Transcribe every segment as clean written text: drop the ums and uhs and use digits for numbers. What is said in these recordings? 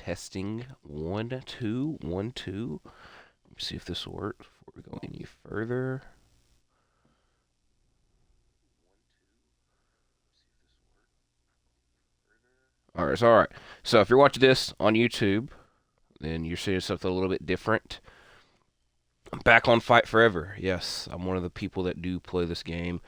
Testing 1 2 1 2. Let me see if this will work before we go any further. Alright. So if you're watching this on YouTube, then you're seeing something a little bit different. I'm back on Fight Forever. Yes, I'm one of the people that do play this game.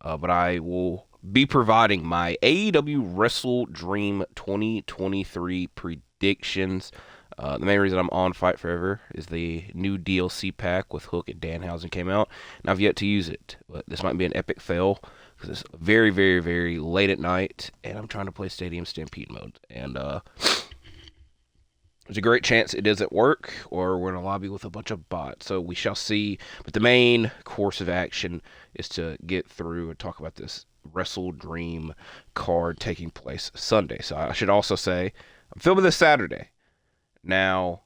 But I will be providing my AEW WrestleDream 2023 predictions. The main reason I'm on Fight Forever is the new DLC pack with Hook and Danhausen came out, and I've yet to use it. But this might be an epic fail because it's very, very, very late at night, and I'm trying to play Stadium Stampede mode. And there's a great chance it doesn't work, or we're in a lobby with a bunch of bots. So we shall see. But the main course of action is to get through and talk about this WrestleDream card taking place Sunday. So I should also say, I'm filming this Saturday. Now,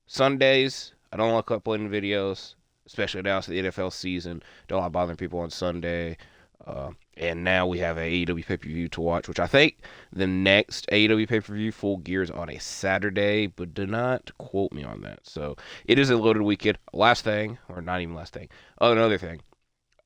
Sundays, I don't like uploading videos, especially now it's the NFL season. Don't like bothering people on Sunday. And now we have a AEW pay-per-view to watch, which I think the next AEW pay-per-view Full Gear is on a Saturday, but do not quote me on that. So it is a loaded weekend. Last thing, or not even last thing, another thing.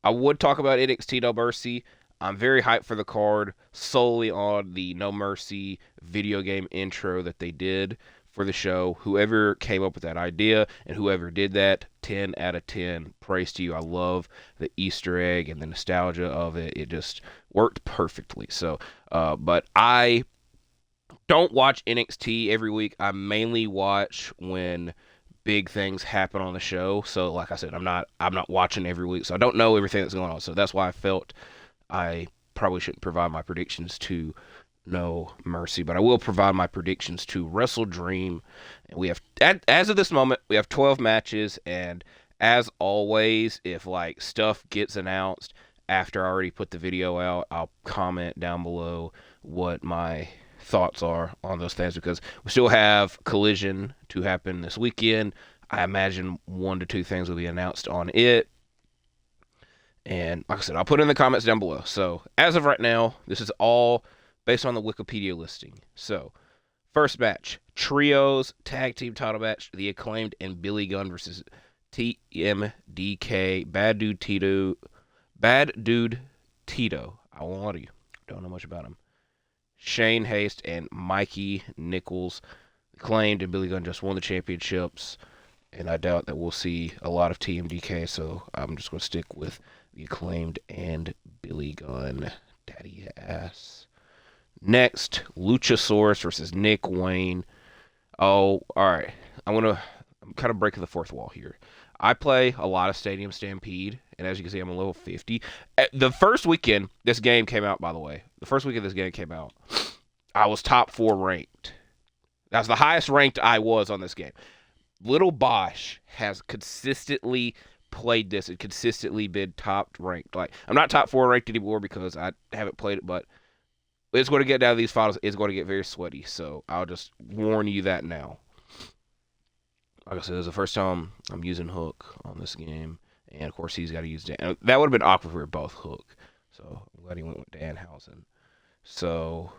I would talk about NXT No Mercy. I'm very hyped for the card solely on the No Mercy video game intro that they did for the show. Whoever came up with that idea and whoever did that, 10 out of 10. Praise to you. I love the Easter egg and the nostalgia of it. It just worked perfectly. So, but I don't watch NXT every week. I mainly watch when big things happen on the show. So, like I said, I'm not watching every week, so I don't know everything that's going on. So that's why I felt I probably shouldn't provide my predictions to No Mercy, but I will provide my predictions to WrestleDream. And we have, as of this moment, we have 12 matches, and as always, if like stuff gets announced after I already put the video out, I'll comment down below what my thoughts are on those things, because we still have Collision to happen this weekend. I imagine 1 to 2 things will be announced on it. And like I said, I'll put it in the comments down below. So as of right now, this is all based on the Wikipedia listing. So, first match, Trios Tag Team title match, The Acclaimed and Billy Gunn versus TMDK, Bad Dude Tito. I won't lie to you. Don't know much about him. Shane Haste and Mikey Nichols. Acclaimed and Billy Gunn just won the championships, and I doubt that we'll see a lot of TMDK, so I'm just going to stick with The Acclaimed and Billy Gunn. Daddy ass. Next, Luchasaurus versus Nick Wayne. Oh, alright. I'm kind of breaking the fourth wall here. I play a lot of Stadium Stampede, and as you can see, I'm a level 50. The first weekend this game came out, by the way, I was top 4 ranked. That's the highest ranked I was on this game. Little Bosch has consistently played this and consistently been top ranked. Like, I'm not top 4 ranked anymore because I haven't played it, but it's going to get down to these finals. It's going to get very sweaty, so I'll just warn you that now. Like I said, this is the first time I'm using Hook on this game, and of course he's got to use Dan. That would have been awkward if we were both Hook, so I'm glad he went with Danhausen. So,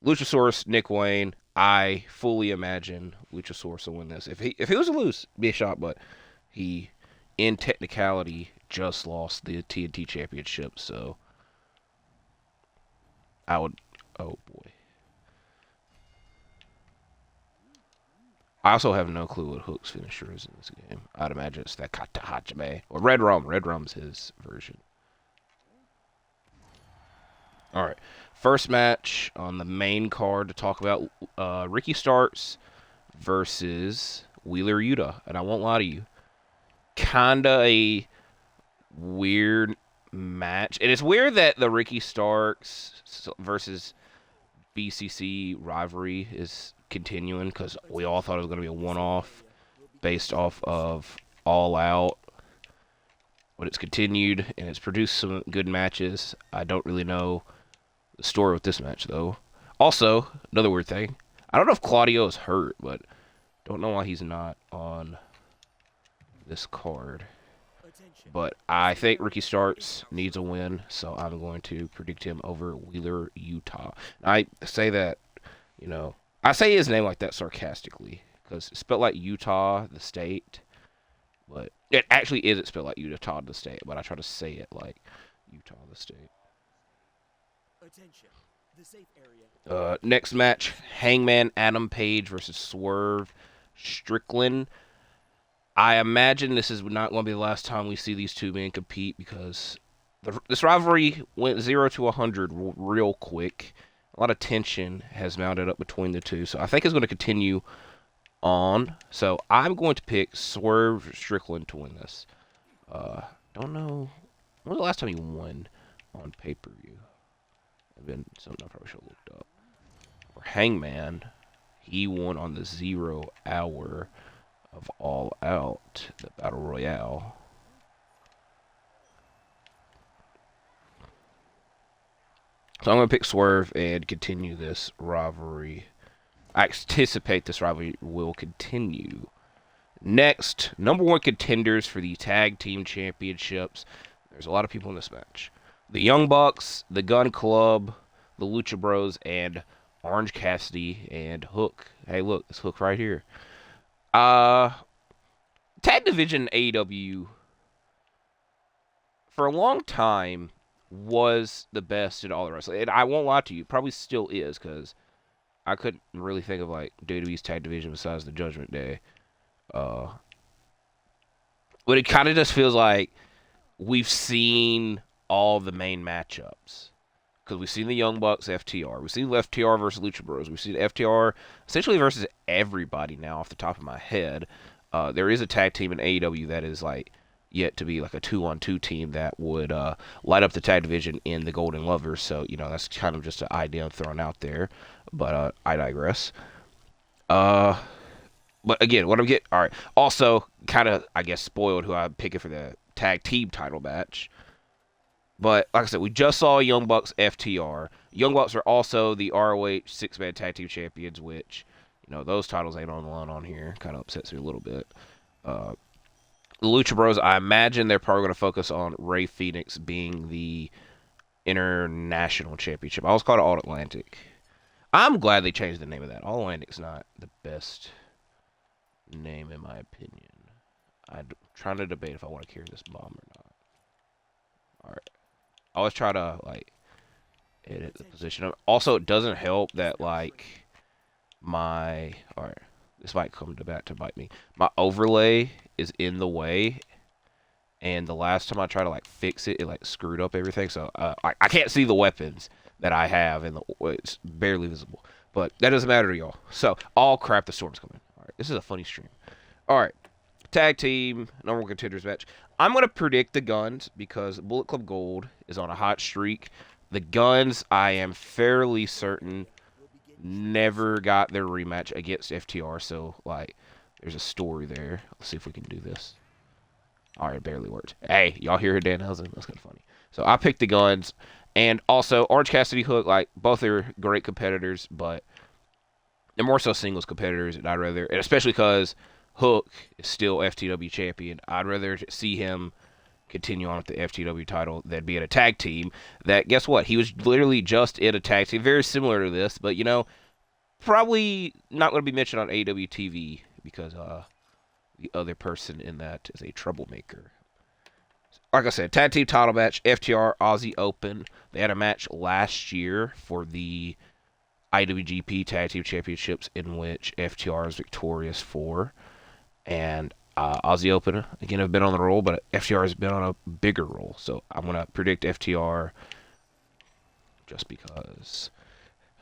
Luchasaurus, Nick Wayne, I fully imagine Luchasaurus will win this. If he was to lose, it'd be a shot, but he, in technicality, just lost the TNT Championship, so I would, oh boy. I also have no clue what Hook's finisher is in this game. I'd imagine it's that Kata Hachime. Or Red Rum. Red Rum's his version. Alright. First match on the main card to talk about, Ricky Starks versus Wheeler Yuta. And I won't lie to you, kinda a weird match. And it's weird that the Ricky Starks versus BCC rivalry is continuing, because we all thought it was going to be a one-off based off of All Out. But it's continued, and it's produced some good matches. I don't really know the story with this match, though. Also, another weird thing, I don't know if Claudio is hurt, but don't know why he's not on this card. But I think Ricky Starks needs a win, so I'm going to predict him over Wheeler Yuta. I say that, You know, I say his name like that sarcastically because it's spelled like Utah, the state, but it actually isn't spelled like Utah, the state. But I try to say it like Utah, the state. Attention. The safe area. Next match: Hangman Adam Page versus Swerve Strickland. I imagine this is not going to be the last time we see these two men compete because this rivalry went 0 to 100 real quick. A lot of tension has mounted up between the two, so I think it's going to continue on. So I'm going to pick Swerve Strickland to win this. Don't know when was the last time he won on pay-per-view. It's been something I probably should have looked up. For Hangman, he won on the 0 hour of All Out, the Battle Royale. So I'm going to pick Swerve and continue this rivalry. I anticipate this rivalry will continue. Next, number one contenders for the Tag Team Championships. There's a lot of people in this match. The Young Bucks, the Gun Club, the Lucha Bros, and Orange Cassidy and Hook. Hey, look, this Hook right here. Tag division AEW for a long time was the best in all the wrestling. And I won't lie to you, probably still is, because I couldn't really think of like WWE's tag division besides the Judgment Day. But it kind of just feels like we've seen all the main matchups. Because we've seen the Young Bucks, FTR. We've seen FTR versus Lucha Bros. We've seen FTR essentially versus everybody now off the top of my head. There is a tag team in AEW that is like yet to be like a 2-on-2 team that would light up the tag division in the Golden Lovers. So, you know, that's kind of just an idea I'm throwing out there. But I digress. But again, what I'm getting... All right. Also, kind of, I guess, spoiled who I'm picking for the tag team title match. But, like I said, we just saw Young Bucks FTR. Young Bucks are also the ROH six-man tag team champions, which, you know, those titles ain't on the line on here. Kind of upsets me a little bit. The Lucha Bros, I imagine they're probably going to focus on Rey Fenix being the international championship. I always called it All Atlantic. I'm glad they changed the name of that. All Atlantic's not the best name, in my opinion. I'm trying to debate if I want to carry this bomb or not. Alright. I always try to, like, edit the position. Also, it doesn't help that, like, my... Alright. This might come back to bite me. My overlay is in the way. And the last time I tried to, like, fix it, it, like, screwed up everything. So, I can't see the weapons that I have. And it's barely visible. But that doesn't matter to y'all. So, all crap, the storm's coming. Alright. This is a funny stream. Alright. Tag team, number one contenders match. I'm going to predict the Guns because Bullet Club Gold is on a hot streak. The Guns, I am fairly certain, never got their rematch against FTR. So, like, there's a story there. Let's see if we can do this. All right, it barely worked. Hey, y'all hear Danhausen? That's kind of funny. So, I picked the Guns. And also, Orange Cassidy, Hook, like, both are great competitors, but they're more so singles competitors. And I'd rather, and especially because Hook is still FTW champion. I'd rather see him continue on with the FTW title than be in a tag team that, guess what? He was literally just in a tag team, very similar to this, but, you know, probably not going to be mentioned on AEW TV because the other person in that is a troublemaker. Like I said, tag team title match, FTR Aussie Open. They had a match last year for the IWGP Tag Team Championships in which FTR is victorious for. And Aussie Open, again, have been on the roll, but FTR has been on a bigger roll. So I'm going to predict FTR just because.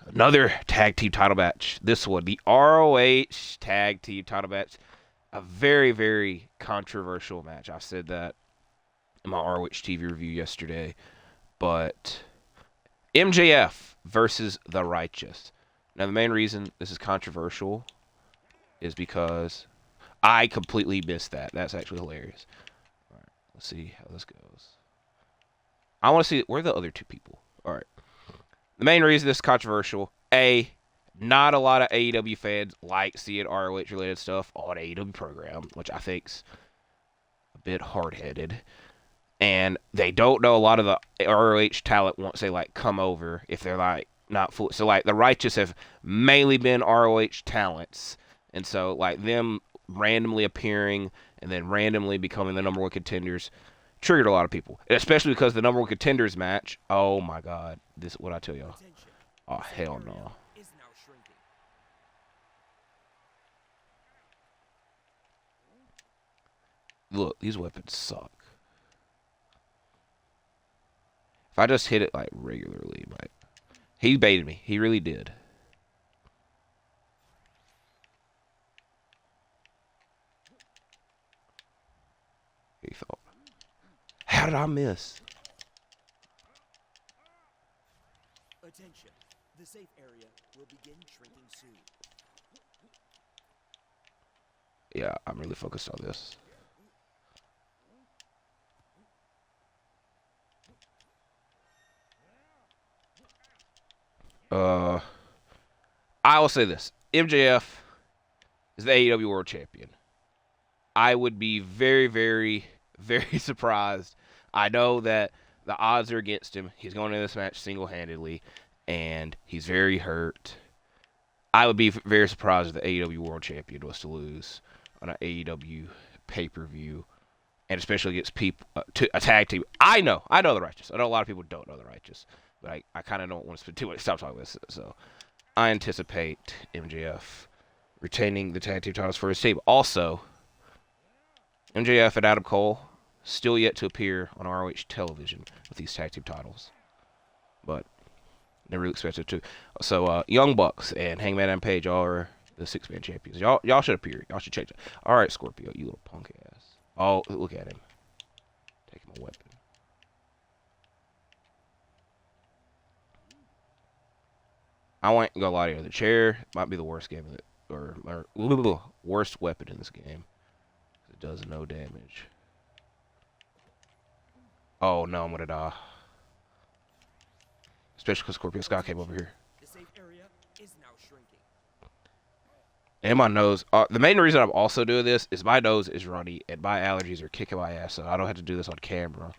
Another tag team title match. This one, the ROH tag team title match. A very, very controversial match. I said that in my ROH TV review yesterday. But MJF versus The Righteous. Now, the main reason this is controversial is because I completely missed that. That's actually hilarious. All right, let's see how this goes. I want to see, where are the other two people? All right. The main reason this is controversial, not a lot of AEW fans like seeing ROH-related stuff on AEW program, which I think's a bit hard-headed. And they don't know a lot of the ROH talent once they, like, come over, if they're, like, not full. So like the Righteous have mainly been ROH talents, and so like them randomly appearing and then randomly becoming the number one contenders triggered a lot of people, especially because the number one contenders match. Oh my God, this is what I tell y'all. Oh hell no. Look, these weapons suck. If I just hit it like regularly, like he baited me. He really did. He thought. How did I miss? Attention. The safe area will begin shrinking soon. Yeah, I'm really focused on this. I will say this. MJF is the AEW World Champion. I would be very, very, very surprised. I know that the odds are against him. He's going into this match single-handedly, and he's very hurt. I would be very surprised if the AEW World Champion was to lose on an AEW pay-per-view, and especially against people to a tag team. I know the Righteous. I know a lot of people don't know the Righteous, but I kind of don't want to spend too much time talking about this. So I anticipate MJF retaining the tag team titles for his team. Also, MJF and Adam Cole still yet to appear on ROH television with these tag team titles, but they're really expected to. So Young Bucks and Hangman and Page are the six-man champions. Y'all should appear. Y'all should change it. All right, Scorpio, you little punk ass. Oh, look at him. Take him a weapon. I won't go lie to you. The chair might be the worst game of it, or worst weapon in this game. It does no damage. Oh no, I'm gonna die. Especially because Scorpio Sky came over here. The safe area is now shrinking. And my nose. The main reason I'm also doing this is my nose is runny and my allergies are kicking my ass, so I don't have to do this on camera.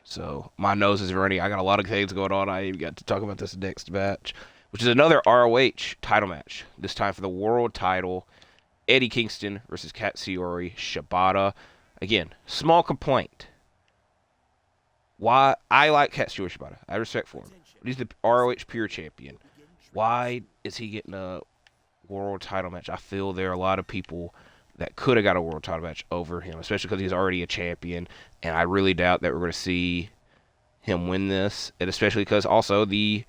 So my nose is runny. I got a lot of things going on. I even got to talk about this next match, which is another ROH title match. This time for the world title. Eddie Kingston versus Katsuyori Shibata. Again, small complaint. Why I like Katsuyori Shibata. I have respect for him. But he's the ROH Pure Champion. Why is he getting a world title match? I feel there are a lot of people that could have got a world title match over him, especially because he's already a champion. And I really doubt that we're going to see him win this. And especially because also the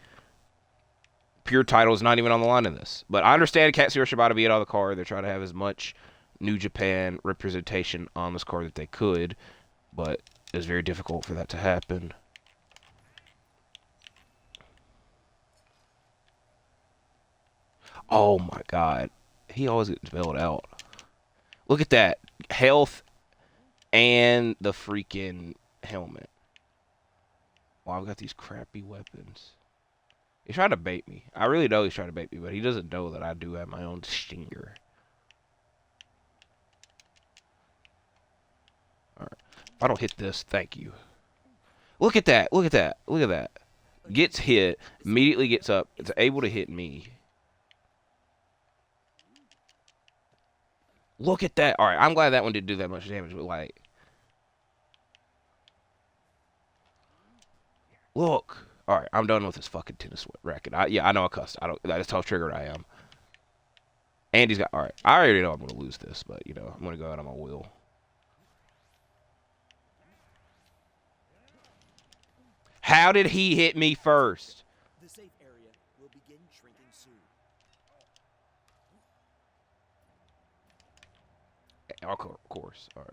Pure title is not even on the line in this. But I understand Katsuyori Shibata being on the card. They're trying to have as much New Japan representation on this card that they could. But it was very difficult for that to happen. Oh my God. He always gets bailed out. Look at that. Health and the freaking helmet. Wow, I've got these crappy weapons. He's trying to bait me. I really know he's trying to bait me, but he doesn't know that I do have my own stinger. Alright. If I don't hit this, thank you. Look at that. Look at that. Look at that. Gets hit. Immediately gets up. It's able to hit me. Look at that. Alright, I'm glad that one didn't do that much damage, but like... Look. Alright, I'm done with this fucking tennis racket. I know I cussed. That's how triggered I am. And he's got... Alright, I already know I'm going to lose this, but, you know, I'm going to go out on my will. How did he hit me first? The safe area will begin shrinking soon. Of course. All right.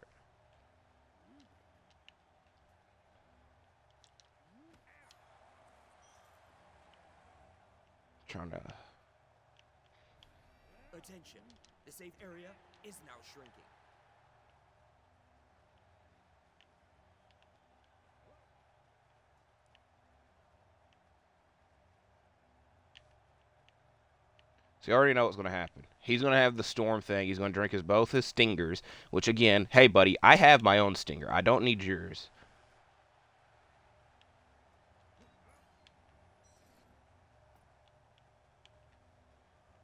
Trying to... Attention. The safe area is now shrinking. So you already know what's going to happen. He's going to have the storm thing. He's going to drink both his stingers, which again, hey buddy, I have my own stinger. I don't need yours.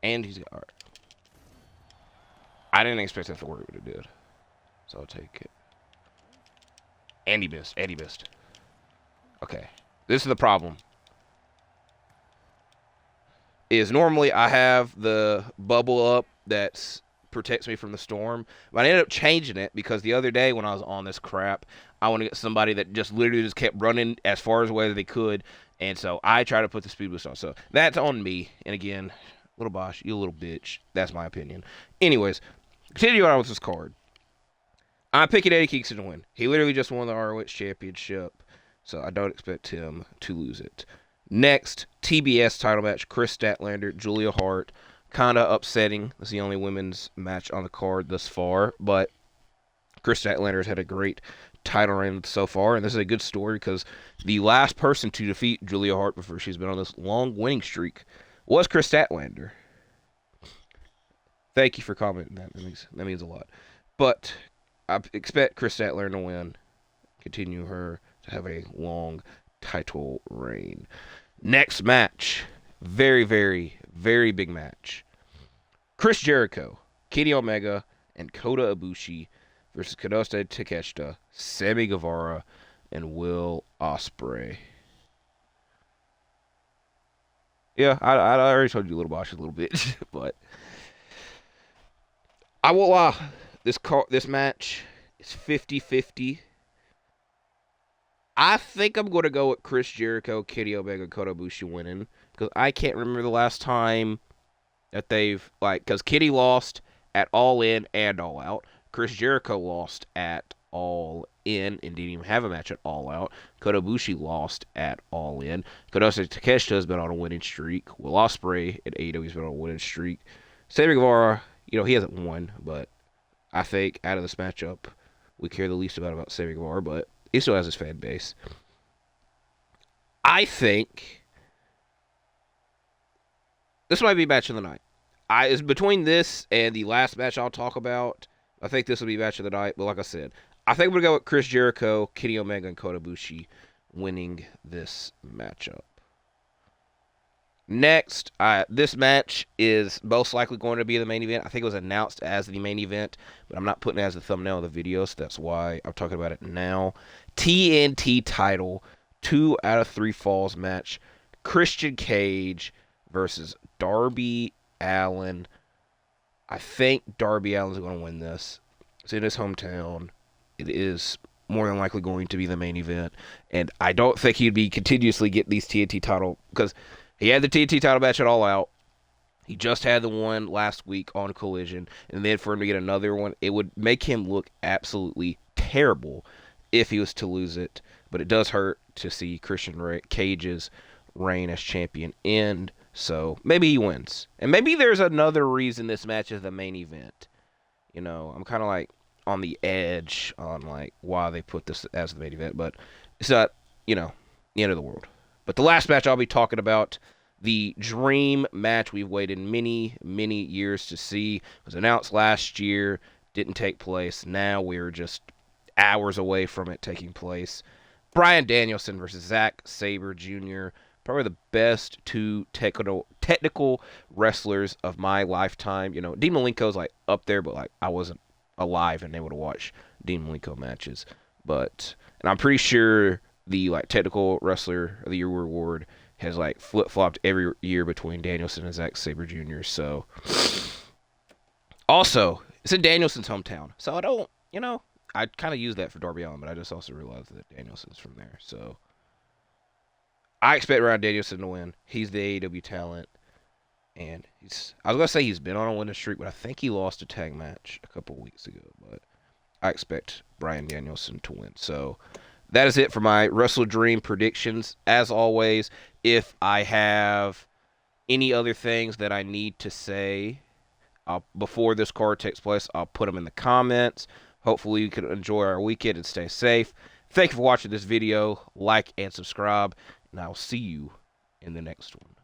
And he's got... All right. I didn't expect that to work, but it did. So I'll take it. And he missed. And he missed. Okay. This is the problem. Is normally I have the bubble up that protects me from the storm, but I ended up changing it because the other day when I was on this crap, I want to get somebody that just literally just kept running as far away as they could, and so I try to put the speed boost on. So that's on me. And again, little Bosch, you little bitch. That's my opinion. Anyways, continue on with this card. I'm picking Eddie Kingston to win. He literally just won the ROH Championship, so I don't expect him to lose it. Next, TBS title match, Kris Statlander, Julia Hart. Kind of upsetting. That's the only women's match on the card thus far, but Kris Statlander has had a great title reign so far, and this is a good story because the last person to defeat Julia Hart before she's been on this long winning streak was Kris Statlander. Thank you for commenting. That means a lot. But I expect Kris Statlander to win, continue her to have a long title reign. Next match, very, very, very big match. Chris Jericho, Kenny Omega, and Kota Ibushi versus Kinosuke Takeshita, Sammy Guevara, and Will Ospreay. Yeah, I already told you Little Bosch a little bit, but I won't lie. This match is 50-50. I think I'm going to go with Chris Jericho, Kenny Omega, and Kota Ibushi winning. Because I can't remember the last time that they've, because Kenny lost at All In and All Out. Chris Jericho lost at All In and didn't even have a match at All Out. Kota Ibushi lost at All In. Kinosuke Takeshita has been on a winning streak. Will Ospreay at AEW has been on a winning streak. Sammy Guevara, he hasn't won, but I think out of this matchup, we care the least about Sammy Guevara, but he still has his fan base. I think this might be match of the night. It's between this and the last match I'll talk about. I think this will be match of the night. But like I said, I think we're going to go with Chris Jericho, Kenny Omega, and Kota Ibushi winning this matchup. Next, this match is most likely going to be the main event. I think it was announced as the main event, but I'm not putting it as the thumbnail of the video, so that's why I'm talking about it now. TNT title, 2 out of 3 falls match. Christian Cage versus Darby Allin. I think Darby Allin's going to win this. It's in his hometown. It is more than likely going to be the main event, and I don't think he'd be continuously getting these TNT title because he had the TNT title match at All Out. He just had the one last week on Collision. And then for him to get another one, it would make him look absolutely terrible if he was to lose it. But it does hurt to see Christian Cage's reign as champion end. So maybe he wins. And maybe there's another reason this match is the main event. I'm kind of on the edge on why they put this as the main event. But it's not, the end of the world. But the last match I'll be talking about, the dream match we've waited many, many years to see, was announced last year, didn't take place. Now we're just hours away from it taking place. Bryan Danielson versus Zack Sabre Jr., probably the best 2 technical wrestlers of my lifetime. Dean Malenko's up there, but I wasn't alive and able to watch Dean Malenko matches. And I'm pretty sure the technical wrestler of the year award has flip-flopped every year between Danielson and Zack Sabre Jr. So also it's in Danielson's hometown, so I don't I kind of use that for Darby Allin, but I just also realized that Danielson's from there. So I expect Bryan Danielson to win. He's the AEW talent, and I was gonna say he's been on a winning streak, but I think he lost a tag match a couple weeks ago. But I expect Bryan Danielson to win. So that is it for my WrestleDream predictions. As always, if I have any other things that I need to say before this card takes place, I'll put them in the comments. Hopefully you can enjoy our weekend and stay safe. Thank you for watching this video. Like and subscribe, and I'll see you in the next one.